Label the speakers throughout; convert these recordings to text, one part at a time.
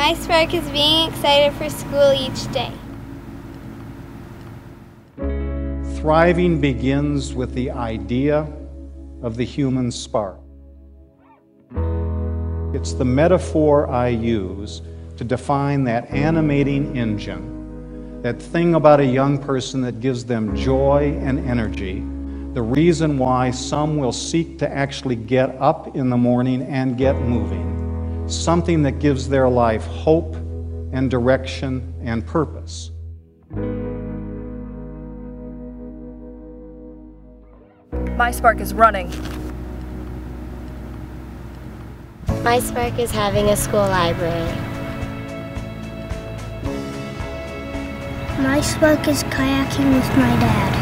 Speaker 1: My spark is being excited for school each day.
Speaker 2: Thriving begins with the idea of the human spark. It's the metaphor I use to define that animating engine, that thing about a young person that gives them joy and energy, the reason why some will seek to actually get up in the morning and get moving, something that gives their life hope and direction and purpose.
Speaker 3: My spark is running.
Speaker 4: My spark is having a school library.
Speaker 5: My spark is kayaking with my dad.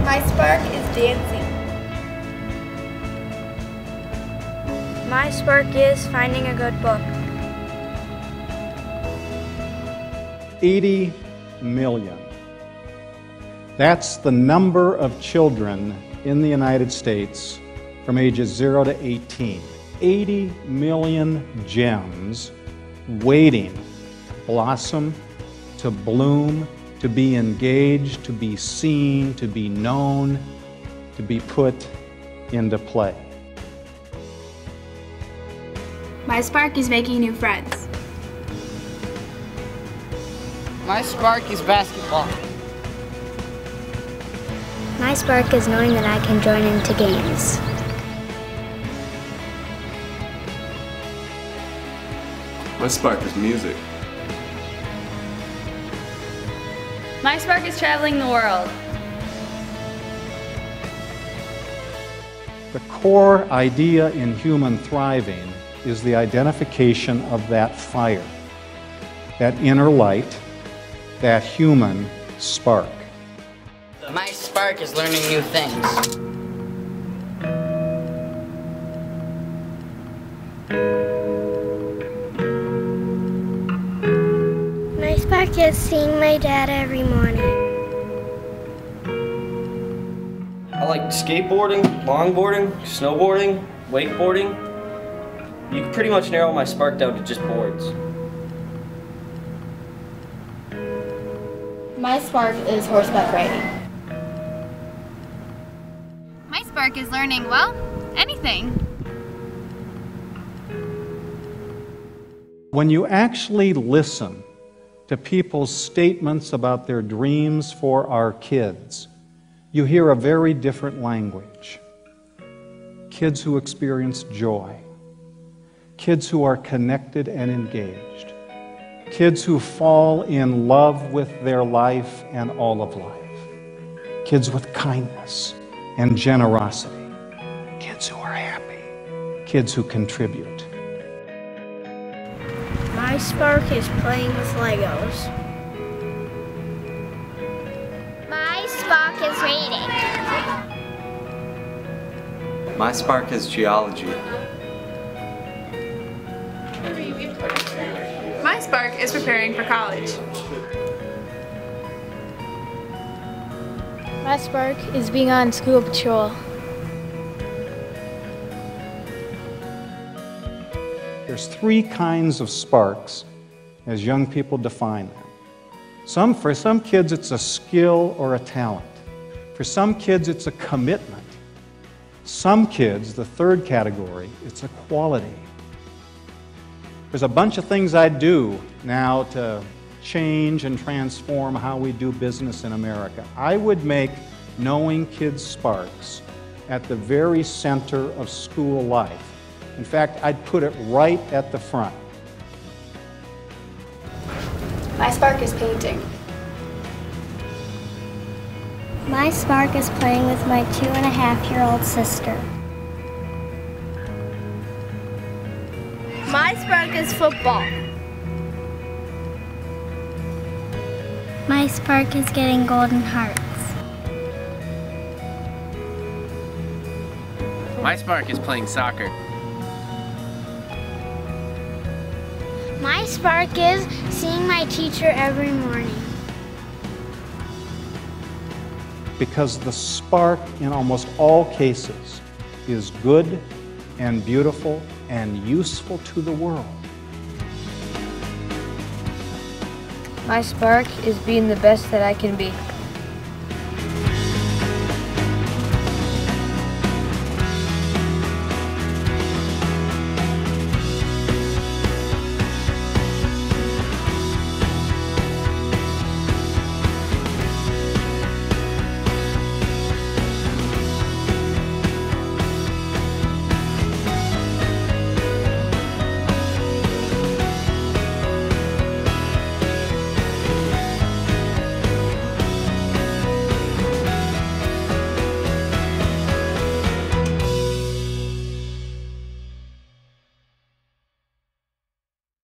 Speaker 1: My spark is dancing.
Speaker 6: My spark is finding a good book.
Speaker 2: 80 million. That's the number of children in the United States from ages 0 to 18. 80 million gems waiting to blossom, to bloom, to be engaged, to be seen, to be known, to be put into play.
Speaker 7: My spark is making new friends.
Speaker 8: My spark is basketball.
Speaker 5: My spark is knowing that I can join into games.
Speaker 9: My spark is music.
Speaker 7: My spark is traveling the world.
Speaker 2: The core idea in human thriving is the identification of that fire, that inner light, that human spark.
Speaker 8: My spark is learning new things.
Speaker 5: My spark is seeing my dad every morning.
Speaker 10: I like skateboarding, longboarding, snowboarding, wakeboarding. You can pretty much narrow my spark down to just boards.
Speaker 11: My spark is horseback riding.
Speaker 7: My spark is learning, well, anything.
Speaker 2: When you actually listen to people's statements about their dreams for our kids, you hear a very different language. Kids who experience joy. Kids who are connected and engaged. Kids who fall in love with their life and all of life. Kids with kindness and generosity. Kids who are happy. Kids who contribute.
Speaker 5: My spark is playing with Legos.
Speaker 4: My spark is reading.
Speaker 9: My spark is geology.
Speaker 7: My spark is preparing for college.
Speaker 6: My spark is being on school patrol.
Speaker 2: There's three kinds of sparks as young people define them. For some kids it's a skill or a talent. For some kids it's a commitment. Some kids, the third category, it's a quality. There's a bunch of things I do now to change and transform how we do business in America. I would make knowing kids' sparks at the very center of school life. In fact, I'd put it right at the front.
Speaker 7: My spark is painting.
Speaker 5: My spark is playing with my 2.5-year-old sister.
Speaker 1: My spark is football.
Speaker 5: My spark is getting golden hearts.
Speaker 12: My spark is playing soccer.
Speaker 4: My spark is seeing my teacher every morning.
Speaker 2: Because the spark in almost all cases is good and beautiful and useful to the world.
Speaker 6: My spark is being the best that I can be.